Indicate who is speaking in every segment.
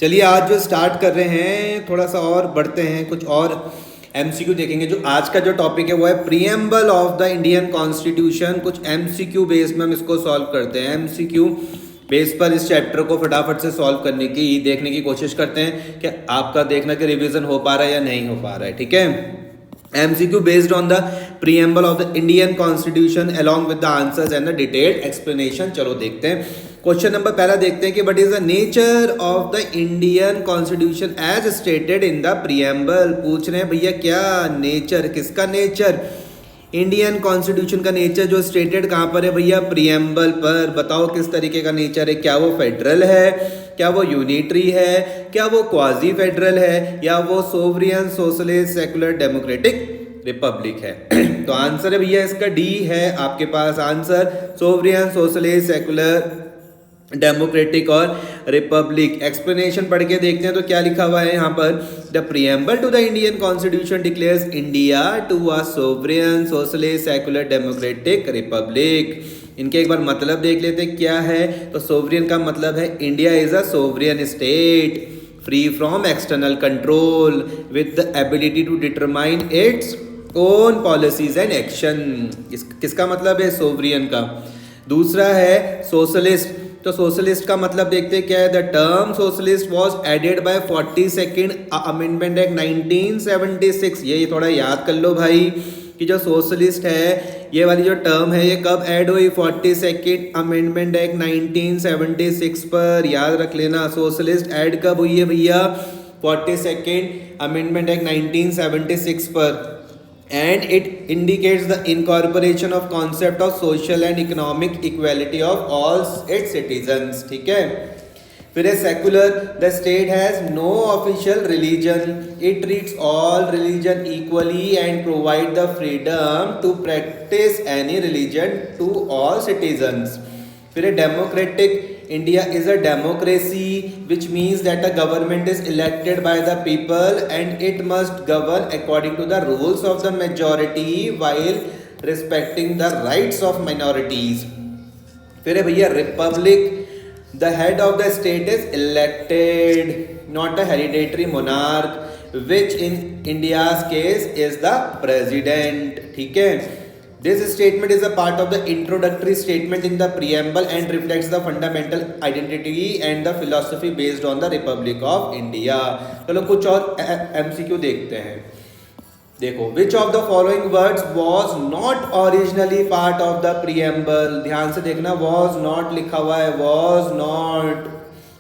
Speaker 1: चलिए आज जो स्टार्ट कर रहे हैं थोड़ा सा और बढ़ते हैं, कुछ और एमसीक्यू देखेंगे। जो आज का जो टॉपिक है वो है preamble of the Indian constitution. कुछ एमसीक्यू बेस में हम इसको सॉल्व करते हैं। एमसीक्यू बेस पर इस चैप्टर को फटाफट से सॉल्व करने की देखने की कोशिश करते हैं कि आपका देखना कि रिवीजन हो पा रहा है या नहीं हो पा रहा है। ठीक है, MCQ based on the preamble of the Indian Constitution along with the answers and the detailed explanation। चलो देखते हैं। क्वेश्चन नंबर पहला देखते हैं कि what is the nature of the Indian Constitution as stated in the preamble। पूछ रहे हैं भैया क्या नेचर, किसका नेचर? इंडियन कॉन्स्टिट्यूशन का नेचर जो स्टेटेड कहाँ पर है भैया? प्रीएम्बल पर। बताओ किस तरीके का नेचर है? क्या वो फेडरल है, क्या वो यूनिटरी है, क्या वो क्वाजी फेडरल है, या वो sovereign socialist secular democratic republic है? तो आंसर है भैया इसका डी है आपके पास answer, sovereign socialist secular democratic और रिपब्लिक। एक्सप्लेनेशन पढ़ के देखते हैं तो क्या लिखा हुआ है यहाँ पर? The preamble to the Indian constitution declares India to a sovereign socialist secular democratic republic. इनके एक बार मतलब देख लेते क्या है। तो सोवरियन का मतलब है India is a sovereign state free from external control with the ability to determine its own policies and action. किसका मतलब है? सोवरियन का। दूसरा है सोशलिस्ट। तो सोशलिस्ट का मतलब देखते हैं क्या है। The term socialist was added by 42nd amendment act 1976। ये थोड़ा याद कर लो भाई कि जो सोशलिस्ट है ये वाली जो टर्म है ये कब ऐड हुई? 42nd अमेंडमेंट एक्ट 1976 पर। याद रख लेना सोशलिस्ट ऐड कब हुई है भैया? 42nd अमेंडमेंट एक्ट 1976 पर। And it indicates the incorporation of concept of social and economic equality of all its citizens। ठीक है, फिर है secular. The state has no official religion, it treats all religion equally and provide the freedom to practice any religion to all citizens. फिर है democratic. India is a democracy which means that the government is elected by the people and it must govern according to the rules of the majority while respecting the rights of minorities। फिर है भैया Republic. The head of the state is elected, not a hereditary monarch which in India's case is the president। ठीक है, This statement is a part of the introductory statement in the preamble and reflects the fundamental identity and the philosophy based on the Republic of India। चलो कुछ और MCQ देखते हैं। देखो, which of the following words was not originally part of the preamble। ध्यान से देखना, was not लिखा हुआ है, was not।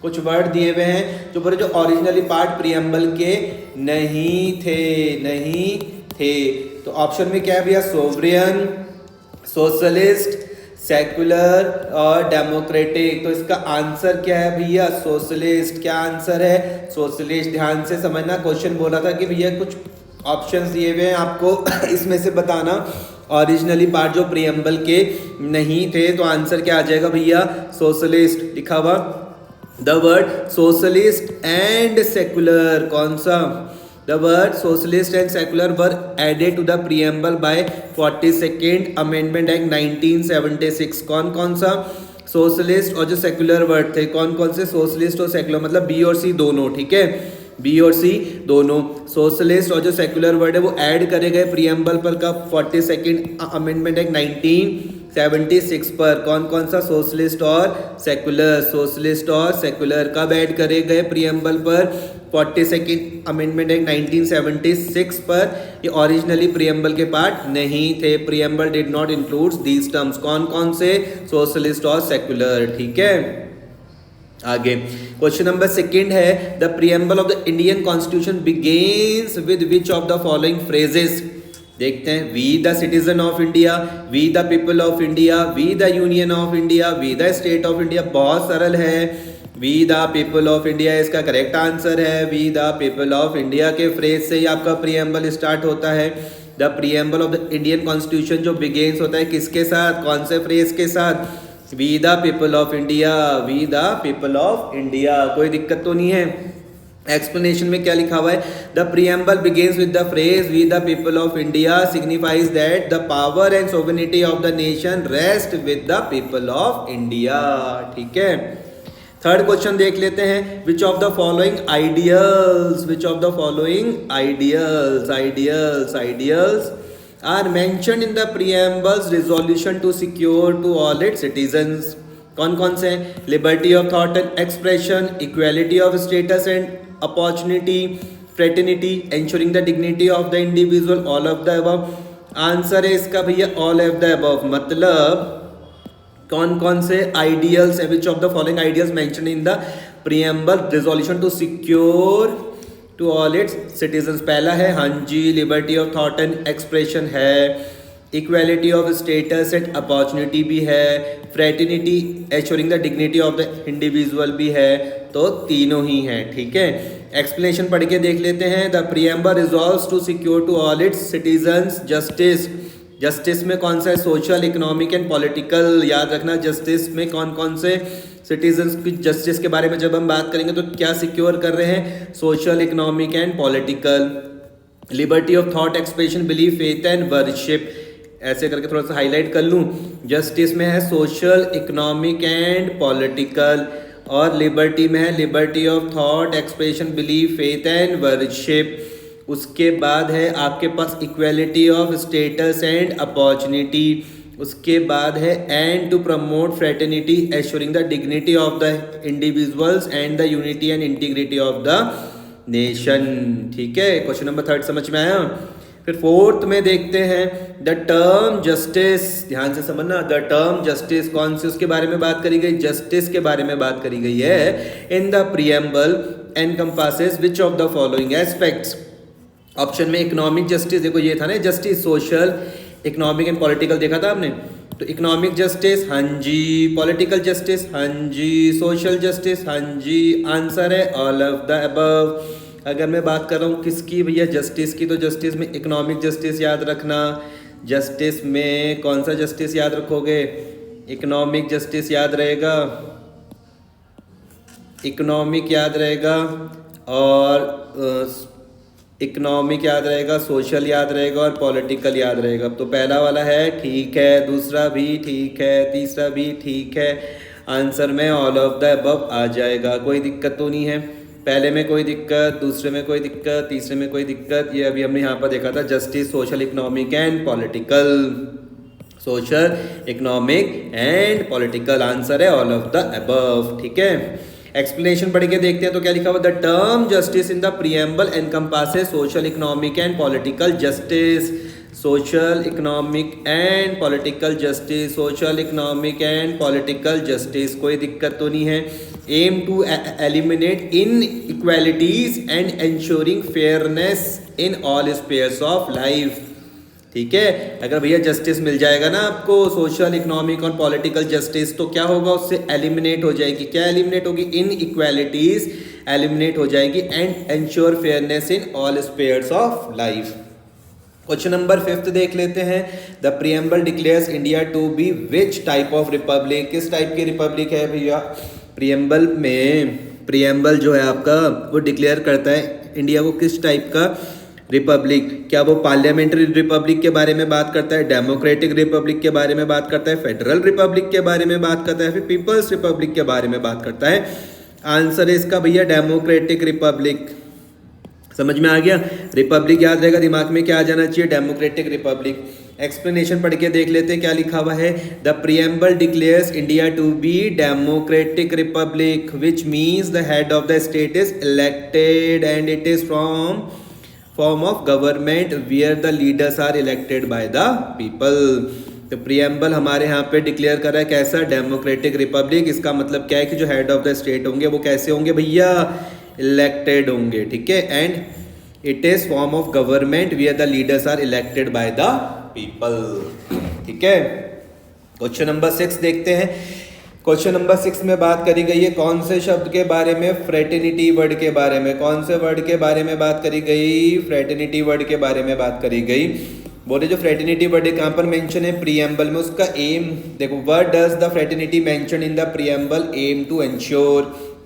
Speaker 1: कुछ वर्ड दिए हुए हैं जो पूरे जो ओरिजिनली पार्ट प्रीएम्बल के नहीं थे। तो ऑप्शन में क्या है भैया? सोवरियन, सोशलिस्ट, सेकुलर और डेमोक्रेटिक। तो इसका आंसर क्या है भैया? सोशलिस्ट। क्या आंसर है? सोशलिस्ट। ध्यान से समझना, क्वेश्चन बोला था कि भैया कुछ ऑप्शंस दिए हुए हैं आपको इसमें से बताना ओरिजिनली पार्ट जो प्रीएम्बल के नहीं थे। तो आंसर क्या आ जाएगा भैया? सोशलिस्ट लिखा हुआ। The word socialist and secular, कौन सा? The word socialist and secular were added to the preamble by 42nd Amendment Act 1976। कौन कौन सा सोशलिस्ट और जो सेकुलर वर्ड थे, कौन कौन से? सोशलिस्ट और सेकुलर, मतलब बी और सी दोनों। ठीक है, बी और सी दोनों। सोशलिस्ट और जो सेकुलर वर्ड है वो ऐड करे गए प्रीएम्बल पर कब? 42nd अमेंडमेंट एक्ट 1976 पर। कौन कौन सा? सोशलिस्ट और सेकुलर। सोशलिस्ट और सेकुलर कब ऐड करे गए प्रीएम्बल पर? 42nd अमेंडमेंट एक्ट 1976 पर। ये ओरिजिनली प्रीएम्बल के पार्ट नहीं थे। Preamble did not include these terms. कौन कौन से? सोशलिस्ट और सेकुलर। ठीक है, आगे क्वेश्चन नंबर सेकंड है the preamble of the Indian constitution begins with which of the following phrases. देखते हैं, we the citizen of India, we the people of India, we the union of India, we the state of India. बहुत सरल है, we the people of India इसका correct answer है। We the people of India के phrase से ही आपका preamble start होता है। The preamble of the Indian constitution जो बिगिंस होता है किसके साथ? कौन से फ्रेज के साथ? We the people of India, we the people of India. कोई दिक्कत तो नहीं है? एक्सप्लेनेशन में क्या लिखा हुआ है? The preamble begins with the phrase we the people of India signifies that the power and sovereignty of the nation rest with the people of India. ठीक है, थर्ड क्वेश्चन देख लेते हैं, which of the following ideals, which of the following ideals ideals ideals are mentioned in the preamble's resolution to secure to all its citizens. कौन कौन से हैं? Liberty of thought and expression, equality of status and opportunity, fraternity, ensuring the dignity of the individual, all of the above. Answer है इसका भैया all of the above. मतलब कौन कौन से आइडियल्स है, which of the following ideals mention in the preamble resolution to secure to all its citizens. पहला है हाँ जी, liberty of thought and expression है, equality of status and opportunity भी है, fraternity assuring the dignity of the individual भी है। तो तीनों ही हैं, ठीक है। एक्सप्लेनेशन पढ़ के देख लेते हैं। The preamble resolves to secure to all its citizens justice. Justice में कौन सा है? Social, economic and political. याद रखना जस्टिस में कौन कौन से सिटीजन्स की जस्टिस के बारे में जब हम बात करेंगे तो क्या सिक्योर कर रहे हैं? Social, economic and political. Liberty of thought, expression, belief, faith and worship, ऐसे करके थोड़ा सा हाईलाइट कर लूँ। जस्टिस में है सोशल, इकोनॉमिक एंड पॉलिटिकल, और लिबर्टी में है liberty of thought, expression, belief, faith and worship. उसके बाद है आपके पास equality of status and opportunity. उसके बाद है and to promote fraternity assuring the dignity of the individuals and the unity and integrity of the nation. ठीक है, क्वेश्चन नंबर 3 समझ में आया। फिर फोर्थ में देखते हैं द टर्म जस्टिस। ध्यान से समझना, द टर्म जस्टिस कौन सी उसके बारे में बात करी गई? जस्टिस के बारे में बात करी गई है। इन the preamble encompasses which of the following aspects. Option में इकोनॉमिक जस्टिस, देखो ये था ना justice, social, economic and political देखा था आपने। तो इकोनॉमिक जस्टिस हाँ जी, पॉलिटिकल जस्टिस हाँ जी, सोशल जस्टिस हाँ जी। आंसर है ऑल ऑफ द अबव। अगर मैं बात कर रहा हूँ किसकी भैया? जस्टिस की, तो जस्टिस में इकोनॉमिक जस्टिस याद रखना। जस्टिस में कौन सा जस्टिस याद रखोगे? इकोनॉमिक जस्टिस याद रहेगा, इकोनॉमिक याद रहेगा, और इकोनॉमिक याद रहेगा, सोशल याद रहेगा, और पॉलिटिकल याद रहेगा। तो पहला वाला है ठीक है, दूसरा भी ठीक है, तीसरा भी ठीक है। आंसर में ऑल ऑफ द अबव आ जाएगा, कोई दिक्कत तो नहीं है। पहले में कोई दिक्कत, दूसरे में कोई दिक्कत, तीसरे में कोई दिक्कत। ये अभी हमने यहाँ पर देखा था justice, social, economic and political. Social, economic and political. Answer है ऑल ऑफ द अबव। ठीक है, एक्सप्लेनेशन पढ़ के देखते हैं तो क्या लिखा हुआ? The term justice in the preamble encompasses social, economic and political justice. Social, economic and political justice, social, economic and political justice, कोई दिक्कत तो नहीं है। Aim to eliminate inequalities and ensuring fairness in all spheres of life. ठीक है, अगर भैया justice मिल जाएगा ना आपको, सोशल, इकोनॉमिक और पॉलिटिकल जस्टिस, तो क्या होगा? उससे एलिमिनेट हो जाएगी। क्या एलिमिनेट होगी? इन इक्वालिटीज एलिमिनेट हो जाएगी and ensure fairness in all spheres of life. Question number 5 देख लेते हैं। The preamble declares India to be which type of republic. किस टाइप की रिपब्लिक है भैया? प्रीएम्बल में, प्रीएम्बल जो है आपका वो डिक्लेयर करता है इंडिया को किस टाइप का रिपब्लिक। क्या वो पार्लियामेंट्री रिपब्लिक के बारे में बात करता है, डेमोक्रेटिक रिपब्लिक के बारे में बात करता है, फेडरल रिपब्लिक के बारे में बात करता है, फिर पीपल्स रिपब्लिक के बारे में बात करता है? आंसर है इसका भैया डेमोक्रेटिक रिपब्लिक। समझ में आ गया? रिपब्लिक याद रहेगा, दिमाग में क्या आ जाना चाहिए? Democratic Republic. एक्सप्लेनेशन पढ़ के देख लेते हैं क्या लिखा हुआ है। The preamble declares India to be democratic republic which means the head of the state is elected and it is from form of government where the leaders are elected by the people. तो preamble हमारे यहाँ पे declare कर रहा है कैसा? Democratic republic. इसका मतलब क्या है कि जो हेड ऑफ द स्टेट होंगे वो कैसे होंगे भैया? इलेक्टेड होंगे। ठीक है, and it is form of government where the leaders are elected by the people. ठीक है, क्वेश्चन नंबर 6 देखते हैं। क्वेश्चन नंबर 6 में बात करी गई है कौन से शब्द के बारे में? फ्रेटर्निटी वर्ड के बारे में। कौन से वर्ड के बारे में बात करी गई? फ्रेटर्निटी वर्ड के बारे में बात करी गई। बोले जो फ्रेटर्निटी वर्ड है कहाँ पर मेंशन है? प्रीएम्बल में। उसका एम देखो, what does the fraternity mention in the preamble? Aim to ensure,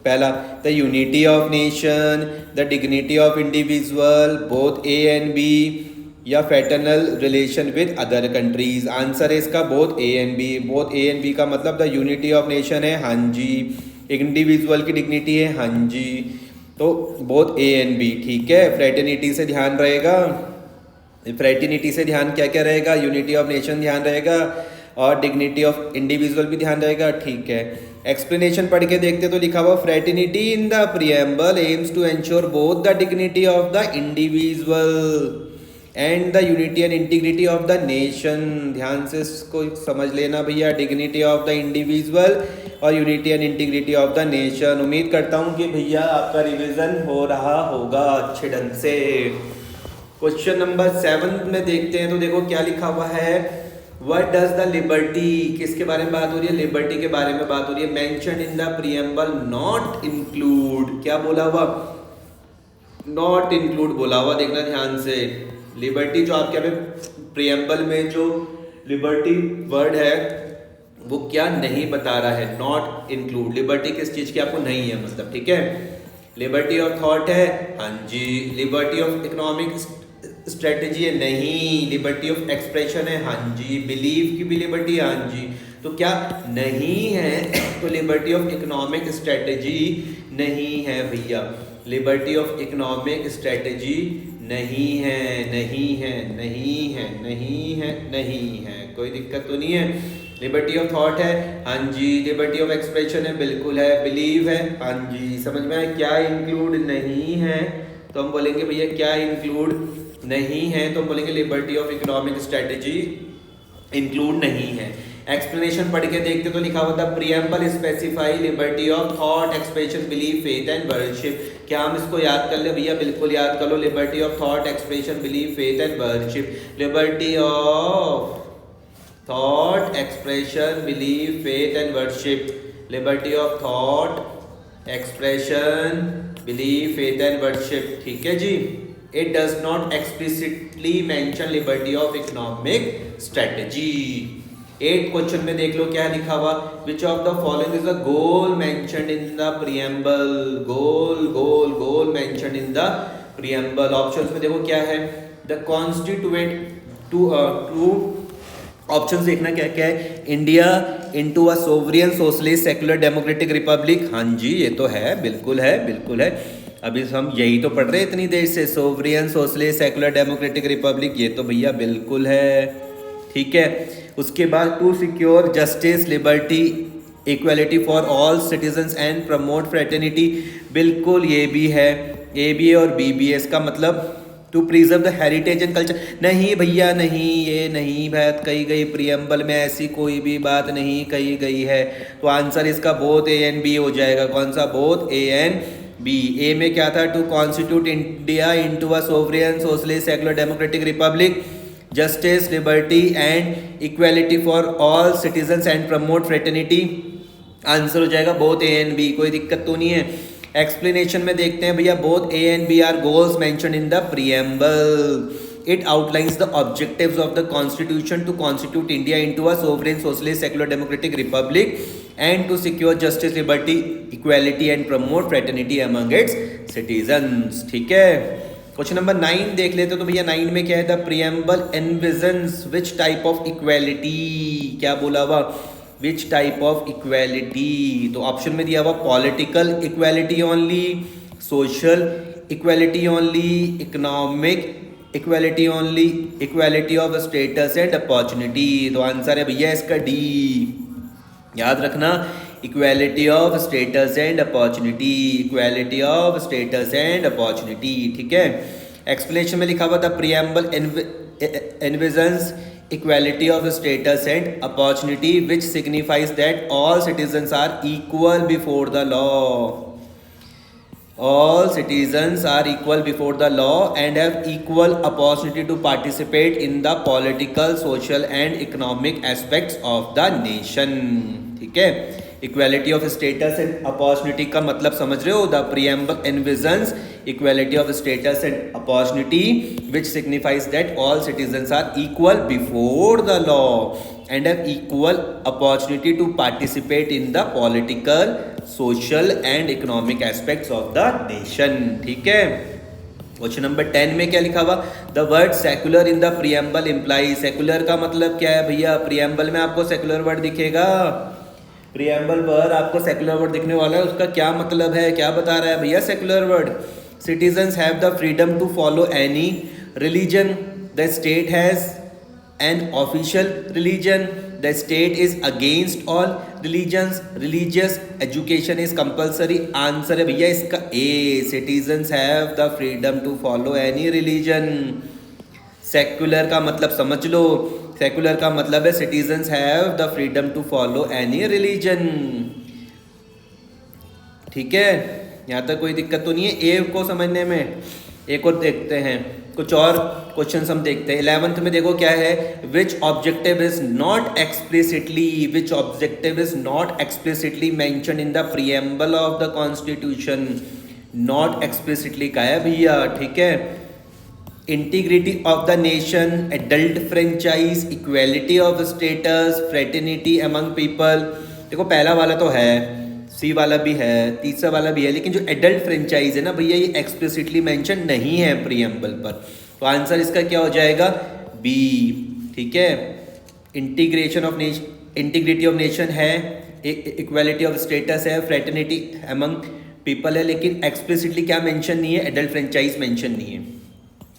Speaker 1: पहला the unity of nation, the dignity of individual, both A and B, या fraternal relation with other countries. Answer है इसका both A and B. Both A and B का मतलब the unity of nation है हाँ जी, individual की dignity है, हाँ जी, तो बोथ ए एंड बी, ठीक है। फ्रेटर्निटी से ध्यान रहेगा, फ्रेटर्निटी से ध्यान क्या क्या रहेगा, यूनिटी ऑफ नेशन ध्यान रहेगा और डिग्निटी ऑफ इंडिविजुअल भी ध्यान रहेगा, ठीक है। एक्सप्लेनेशन पढ़ के देखते तो लिखा हुआ fraternity in the preamble aims to ensure both the dignity of the individual and the unity and integrity of the nation. ध्यान से इसको समझ लेना भैया, डिग्निटी ऑफ द इंडिविजुअल और unity and integrity of the nation. उम्मीद करता हूँ कि भैया आपका रिवीजन हो रहा होगा अच्छे ढंग से। क्वेश्चन नंबर 7 में देखते हैं तो देखो क्या लिखा हुआ है, व्हाट डज द लिबर्टी, किसके बारे में बात हो रही है, लिबर्टी के बारे में बात हो रही है। Mention in the preamble not include, क्या बोला हुआ, नॉट इंक्लूड बोला हुआ, देखना ध्यान से। लिबर्टी जो आपके प्रीएम्बल में जो लिबर्टी वर्ड है वो क्या नहीं बता रहा है, नॉट इंक्लूड। लिबर्टी किस चीज की आपको नहीं है मतलब, ठीक है। लिबर्टी ऑफ थॉट है, हाँ जी। लिबर्टी ऑफ इकोनॉमिक स्ट्रेटेजी है, नहीं। लिबर्टी ऑफ एक्सप्रेशन है, हाँ जी। बिलीव की भी लिबर्टी, हाँ जी। तो क्या नहीं है, तो लिबर्टी ऑफ इकोनॉमिक स्ट्रेटेजी नहीं है भैया। लिबर्टी ऑफ इकोनॉमिक स्ट्रेटेजी नहीं है, नहीं है, नहीं है, नहीं है, नहीं है, कोई दिक्कत तो नहीं है। लिबर्टी ऑफ थॉट है, हाँ जी। लिबर्टी ऑफ एक्सप्रेशन है, बिल्कुल है। बिलीव है, हाँ जी। समझ में आया, क्या इंक्लूड नहीं है, तो हम बोलेंगे भैया क्या इंक्लूड नहीं है, तो हम बोलेंगे liberty of economic strategy include नहीं है। एक्सप्लेनेशन पढ़ के देखते तो लिखा हुआ था preamble specify liberty of thought expression belief faith and worship. क्या हम इसको याद कर ले भैया, बिल्कुल याद कर लो। Liberty of thought expression belief faith and worship, liberty of thought expression belief faith and worship, liberty of thought expression belief faith and worship, ठीक है जी। It does not explicitly mention liberty of economic strategy। 8 question में देख लो क्या लिखा हुआ, which of the following is the goal mentioned in the preamble, goal mentioned in the preamble। Options में देखो क्या है, the constituent to ऑप्शन देखना क्या क्या है, India into a sovereign socialist secular democratic Republic, हाँ जी ये तो है, बिल्कुल है, बिल्कुल है। अभी हम यही तो पढ़ रहे हैं इतनी देर से, sovereign socialist secular democratic republic, ये तो भैया बिल्कुल है, ठीक है। उसके बाद to secure justice liberty equality for all citizens and promote fraternity, बिल्कुल ये भी है, ए बी ए और बी बी है। इसका मतलब to preserve the heritage and culture, नहीं भैया नहीं, ये नहीं बात कही गई प्रीएम्बल में, ऐसी कोई भी बात नहीं कही गई है। तो आंसर इसका बोथ ए एंड बी हो जाएगा। कौन सा, both A and B. A में क्या था, to constitute India into a sovereign socialist secular democratic republic, justice liberty and equality for all citizens and promote fraternity, answer हो जाएगा बोथ ए एंड बी, कोई दिक्कत तो नहीं है। एक्सप्लेनेशन में देखते हैं भैया, both A and B are goals mentioned in the preamble. It outlines the objectives of the Constitution to constitute India into a sovereign socialist secular democratic republic and to secure justice, liberty, equality and promote fraternity among its citizens। ठीक है। Question number 9 देख लेते तो भैया 9 में क्या है, the preamble envisions which type of equality, क्या बोला हुआ, विच टाइप ऑफ इक्वालिटी। तो ऑप्शन में दिया हुआ political equality only, social equality only, economic equality only, equality of status and opportunity. तो आंसर है भैया इसका डी, याद रखना, equality of status and opportunity, equality of status and opportunity, ठीक है। एक्सप्लेनेशन में लिखा हुआ था preamble envisions equality of status and opportunity which signifies that all citizens are equal before the law, all citizens are equal before the law and have equal opportunity to participate in the political, social and economic aspects of the nation। ठीक है। Equality of status and opportunity का मतलब समझ रहे हो, the preamble envisions equality of status and opportunity which signifies that all citizens are equal before the law and have equal opportunity to participate in the political, social and economic aspects of the nation। ठीक है। Question number 10 में क्या लिखा हुआ, the word secular in the preamble imply, secular का मतलब क्या है भैया, प्रीएम्बल में आपको सेकुलर वर्ड दिखेगा, प्रियम्बल पर आपको सेकुलर वर्ड दिखने वाला है, उसका क्या मतलब है, क्या बता रहा है भैया secular word? Citizens have the freedom to follow any religion, the state has an official religion, the state is against all religions, religious education is compulsory. Answer है भैया इसका A, citizens have the freedom to follow any religion. Secular का मतलब समझ लो, secular का मतलब है citizens have the freedom to follow any religion. ठीक है, यहाँ तक कोई दिक्कत तो नहीं है ए को समझने में। एक और देखते हैं, कुछ और क्वेश्चन हम देखते हैं। 11th में देखो क्या है, which objective is not explicitly mention in the preamble of the constitution. Not explicitly का है भैया, ठीक है। Integrity of the nation, adult franchise, equality of status, fraternity among people. देखो पहला वाला तो है, सी वाला भी है, तीसरा वाला भी है, लेकिन जो एडल्ट फ्रेंचाइज है ना भैया ये एक्सप्लिसिटली मेंशन नहीं है प्रीएम्बल पर, तो आंसर इसका क्या हो जाएगा बी। ठीक है, integration of integrity of nation है, इक्वालिटी ऑफ स्टेटस है, फ्रेटर्निटी अमंग पीपल है, लेकिन एक्सप्लिसिटली क्या मेंशन नहीं है, एडल्ट फ्रेंचाइज मेंशन नहीं है।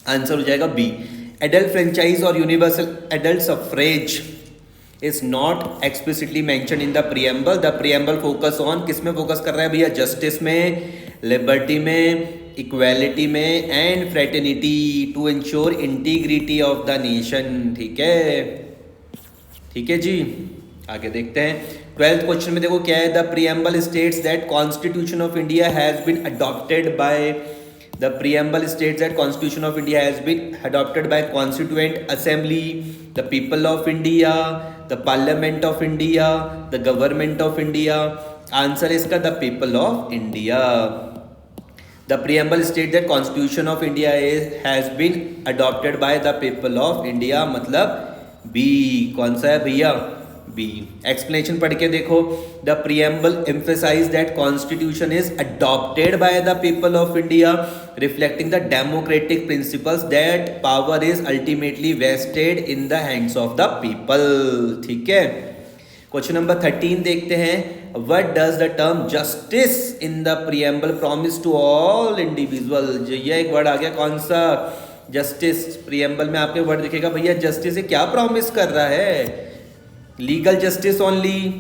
Speaker 1: आंसर हो जाएगा बी। एडल्ट फ्रेंचाइज और universal adult suffrage is not explicitly mentioned in the preamble. The preamble focus on, किस में फोकस कर रहा है भैया, जस्टिस में, लिबर्टी में, इक्वालिटी में and fraternity to ensure integrity of the nation. ठीक है, ठीक है जी, आगे देखते हैं। 12th क्वेश्चन में देखो क्या है, the preamble states that Constitution of India has been adopted by The preamble states that Constitution of India has been adopted by Constituent Assembly, the people of India, the Parliament of India, the Government of India. Answer is the people of India. The preamble states that Constitution of India has been adopted by the people of India. मतलब B कौन सा है भैया, B. Explanation पढ़ के देखो, the preamble emphasize that constitution is adopted by the people of India, reflecting the democratic principles that power is ultimately vested in the hands of the people. ठीक है, क्वेश्चन नंबर 13 देखते हैं, what does the term justice in the preamble promise to all individual. ये एक word आ गया, कौन सा, justice. Preamble में आपके वर्ड दिखेगा भैया, जस्टिस से क्या प्रॉमिस कर रहा है, legal justice only,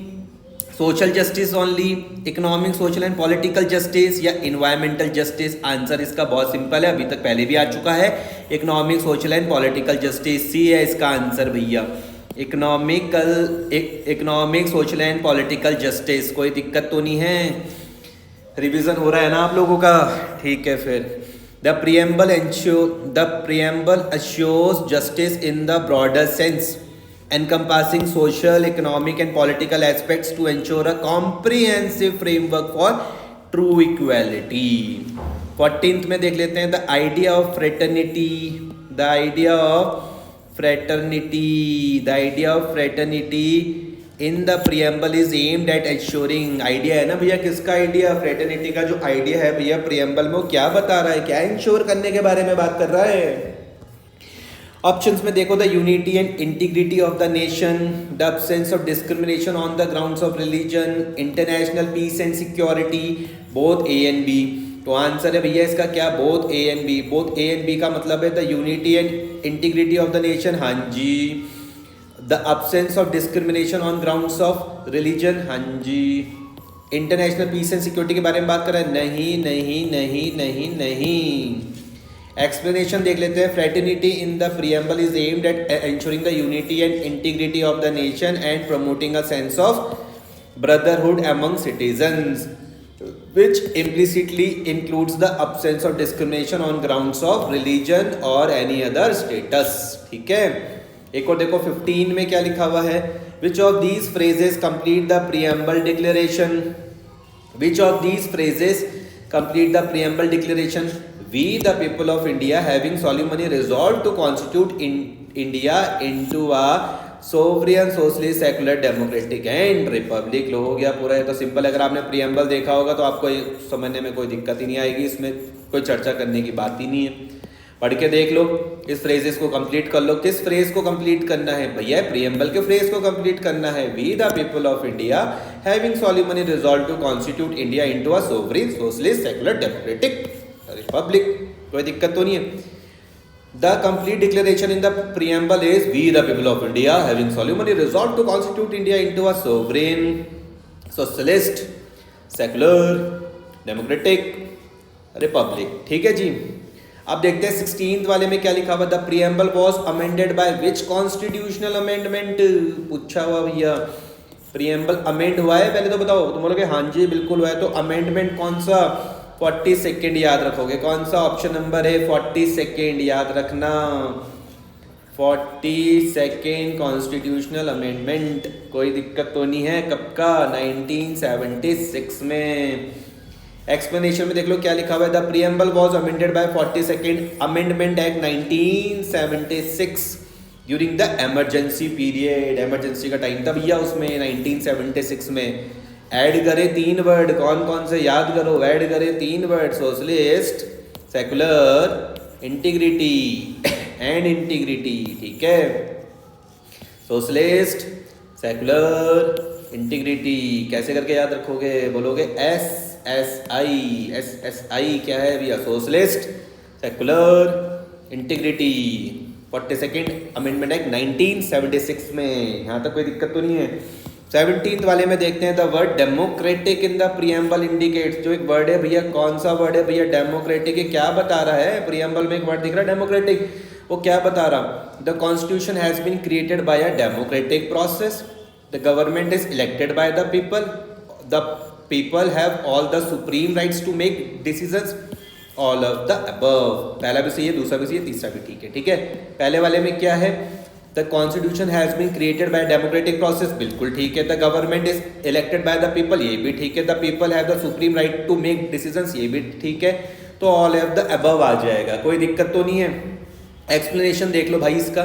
Speaker 1: social justice only, economic social and political justice या इन्वायरमेंटल जस्टिस। आंसर इसका बहुत सिंपल है, अभी तक पहले भी आ चुका है, economic social and political justice. C है इसका आंसर भैया, economic social and political justice. कोई दिक्कत तो नहीं है, रिवीजन हो रहा है ना आप लोगों का, ठीक है। फिर the preamble assures justice in the broader sense encompassing social, economic and political aspects to ensure a comprehensive framework for true equality. 14th में देख लेते हैं, the idea of fraternity in the preamble is aimed at ensuring, idea है ना भैया, किसका idea, fraternity का जो आइडिया है भैया प्रीएम्बल में, वो क्या बता रहा है, क्या इंश्योर करने के बारे में बात कर रहा है। ऑप्शंस में देखो, the unity and integrity of the nation, the absence of discrimination on the grounds of religion, international peace and security, both A and B. तो आंसर है भैया इसका क्या, both A and B. Both A and B का मतलब है the unity and integrity of the nation, हाँ जी। The absence of discrimination on grounds of religion, हाँ जी। इंटरनेशनल पीस एंड सिक्योरिटी के बारे में बात कर रहा है, नहीं नहीं नहीं नहीं नहीं। एक्सप्लेनेशन देख लेते हैं, fraternity in the preamble is aimed at ensuring the unity and integrity of the nation and promoting a sense of brotherhood among citizens, which implicitly includes the absence of discrimination on grounds of religion or any other status। ठीक है, एक और देखो 15 में क्या लिखा हुआ है, which of these phrases complete the preamble declaration, which of these phrases complete the preamble declaration, we the people of India having solemnly resolved to constitute India into a sovereign socialist secular democratic and republic. लो हो गया पूरा, है तो simple. अगर आपने preamble देखा होगा तो आपको समझने में कोई दिक्कत ही नहीं आएगी, इसमें कोई चर्चा करने की बात ही नहीं है। पढ़ के देख लो, इस फ्रेजेस को कंप्लीट कर लो। किस फ्रेज को कंप्लीट करना है भैया? प्रीएम्बल के फ्रेज को कंप्लीट करना है। We the people of India having solemnly resolve to constitute India into a sovereign socialist secular democratic republic. कोई दिक्कत तो नहीं है। The complete declaration in the preamble is we the people of India having solemnly resolved to constitute India into a sovereign, socialist, secular, democratic republic। ठीक है जी। अब देखते हैं 16th वाले में क्या लिखा हुआ। The preamble was amended by which constitutional amendment? पूछा हुआ भैया। preamble amend हुआ है पहले तो बताओ। तुम बोलोगे हाँ जी बिल्कुल हुआ है। तो amendment कौन सा? 42nd याद रखोगे। कौन सा ऑप्शन नंबर है? 42nd याद रखना। 42nd constitutional amendment. कोई दिक्कत तो नहीं है। कब का? 1976 में। एक्सप्लेनेशन में देख लो क्या लिखा हुआ है। The preamble was amended bye 42nd amendment act 1976 during the emergency period. Emergency का टाइम था भैया उसमें 1976 में। ऐड करे 3 वर्ड। कौन कौन से याद करो? ऐड करे 3 word. Socialist, secular, integrity and integrity. ठीक है, सोशलिस्ट, सेकुलर, इंटीग्रिटी। कैसे करके याद रखोगे? बोलोगे SSI क्या है भैया? Socialist, secular, integrity. 42nd amendment act 1976 में। यहाँ तक कोई दिक्कत तो नहीं है। 17th वाले में देखते हैं। The word democratic in the preamble indicates. जो एक वर्ड है भैया, कौन सा वर्ड है भैया? डेमोक्रेटिक। क्या बता रहा है? प्रीएम्बल में एक वर्ड दिख रहा है डेमोक्रेटिक। वो क्या बता रहा? The constitution has been created by a democratic process. The government is elected by the people. The people have all the supreme rights to make decisions. All of the above. पहला भी सही है, दूसरा भी सही है, तीसरा भी ठीक है। ठीक है, पहले वाले में क्या है? The constitution has been created by democratic process. बिल्कुल ठीक है। The government is elected by the people. ये भी ठीक है। The people have the supreme right to make decisions. ये भी ठीक है। तो ऑल ऑफ द अबव आ जाएगा। कोई दिक्कत तो नहीं है। एक्सप्लेनेशन देख लो भाई इसका।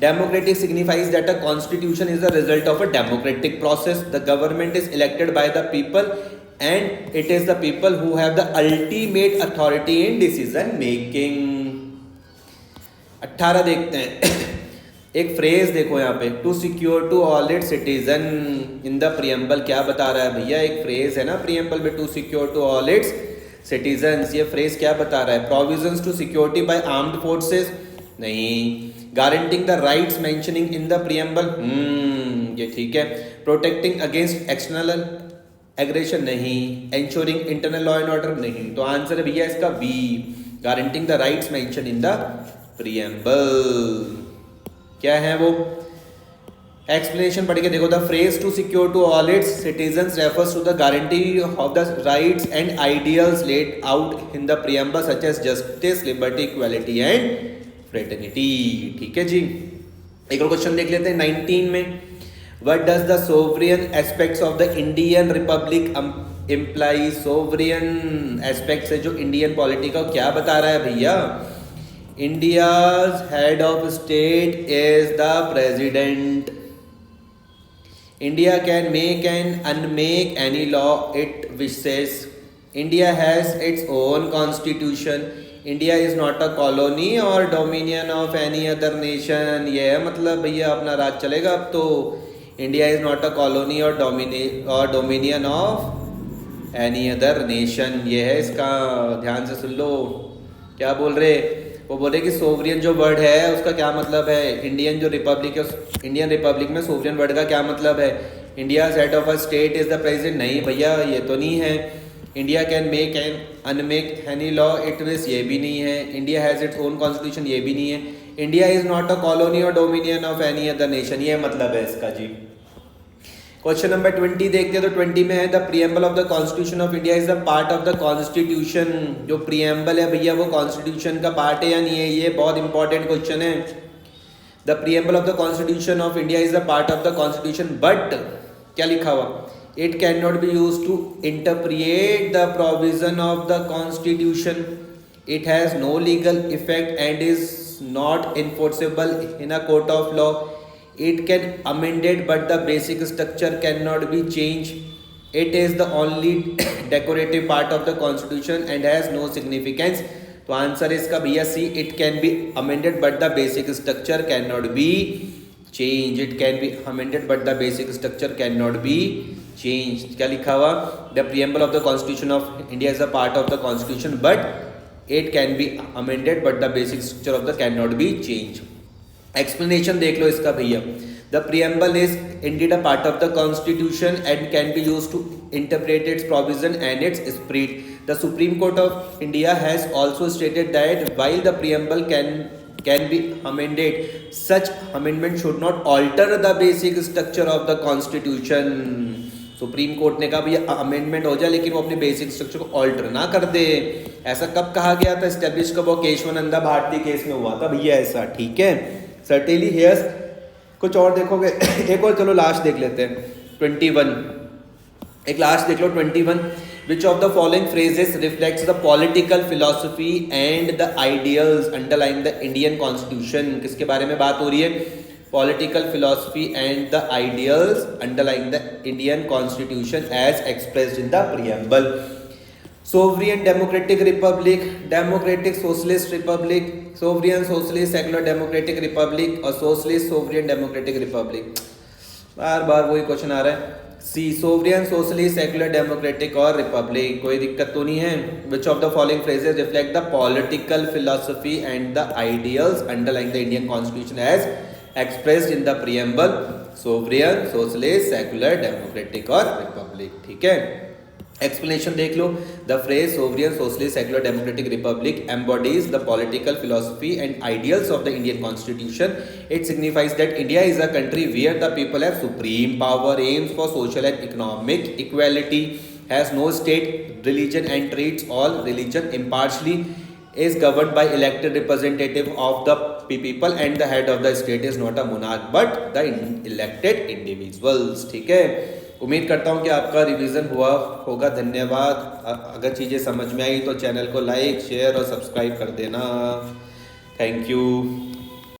Speaker 1: Democratic signifies that a constitution is the result of a democratic process. The government is elected by the people and it is the people who have the ultimate authority in decision making. 18 देखते हैं। एक phrase देखो यहाँ पे, to secure to all it citizen in the preamble. क्या बता रहा है भैया? एक फ्रेज है ना प्रीएम्बल में, to secure to all its citizens. ये फ्रेज क्या बता रहा है? Provisions to security by armed forces? नहीं। Guaranteeing the rights mentioning in the preamble? ये ठीक है। Protecting against external aggression? नहीं। Ensuring internal law and order? नहीं। तो आंसर है भैया इसका B, guaranteeing the rights mention in the preamble. क्या है वो? एक्सप्लेनेशन पढ़ के देखो। The phrase to secure to all it's citizens refers to the guarantee of the rights and ideals laid out in the preamble such as justice, liberty, equality and fraternity. ठीक है जी। एक और क्वेश्चन देख लेते हैं 19 में। What does the sovereign aspects of the Indian Republic imply? Sovereign aspects है जो इंडियन पॉलिटी का, क्या बता रहा है भैया? India's head of state is the president. India can make and unmake any law it wishes. India has its own constitution. India is not a colony or dominion of any other nation. ये है मतलब भैया अपना राज चलेगा अब तो। India is not a colony or dominion of any other nation। ये है इसका, ध्यान से सुन लो क्या बोल रहे। वो बोले कि सोवरियन जो वर्ड है उसका क्या मतलब है? इंडियन जो रिपब्लिक है, इंडियन रिपब्लिक में सोवरियन वर्ड का क्या मतलब है? India head of a state is the president? नहीं भैया ये तो नहीं है। India can make and unmake any law it wish? ये भी नहीं है। India has its own constitution? ये भी नहीं है। India is not a colony और dominion of any other nation. ये मतलब है इसका जी। क्वेश्चन नंबर 20 देखते हैं। तो 20 में है the preamble of the constitution of India is the part of the constitution. जो प्रीएम्बल है भैया वो कॉन्स्टिट्यूशन का पार्ट है या नहीं है? ये बहुत इंपॉर्टेंट क्वेश्चन है। The preamble of the constitution of India is the part of the constitution but क्या लिखा हुआ? It can not be use to interpret the provision of the constitution. It has no legal effect and is not enforceable in a court of law. It can amended but the basic structure cannot be changed. It is the only decorative part of the constitution and has no significance तो answer है इसका भैया C, it can be amended but the basic structure can not be change. It can be amended but the basic structure can not be change. क्या लिखा हुआ? The preamble of the constitution of India is a part of the constitution but it can be amended but the basic structure of the can not be change. Explanation देख लो इसका भैया। The preamble is indeed a part of the constitution and can be used to interpret its provision and its spirit. The supreme court of India has also stated that while the preamble can be amended, such amendment should not alter the basic structure of the constitution। Supreme court ने कहा भैया amendment हो जाए लेकिन वो अपने basic structure को alter ना कर दे। ऐसा कब कहा गया था? एस्टेब्लिश कब? वो केशवानंदा भारती केस में हुआ था भैया ऐसा, ठीक है। सर्टेनली हेयर्स कुछ और देखोगे एक और चलो लास्ट देख लेते हैं 21, एक लास्ट देख लो 21। Which of the following phrases reflects the political philosophy and the ideals underlying the Indian Constitution? किसके बारे में बात हो रही है? Political philosophy and the ideals underlying the Indian Constitution as expressed in the preamble. Sovereign democratic republic, democratic socialist republic, sovereign socialist secular democratic republic और socialist sovereign democratic republic। बार बार वही question आ रहा है। C, sovereign socialist secular democratic और republic. कोई दिक्कत तो नहीं है? Which of the following phrases reflect the political philosophy and the ideals underlining the Indian constitution as expressed in the preamble? Sovereign socialist secular democratic और republic, ठीक है। Explanation देख लो। The phrase sovereign socialist secular democratic republic embodies the political philosophy and ideals of the Indian Constitution. It signifies that India is a country where the people have supreme power, aims for social and economic equality, has no state religion and treats all religion impartially, is governed by elected representative of the people and the head of the state is not a monarch but the elected individuals, ठीक है। उम्मीद करता हूँ कि आपका revision हुआ होगा। धन्यवाद। अगर चीज़ें समझ में आई तो चैनल को लाइक शेयर और सब्सक्राइब कर देना। Thank you.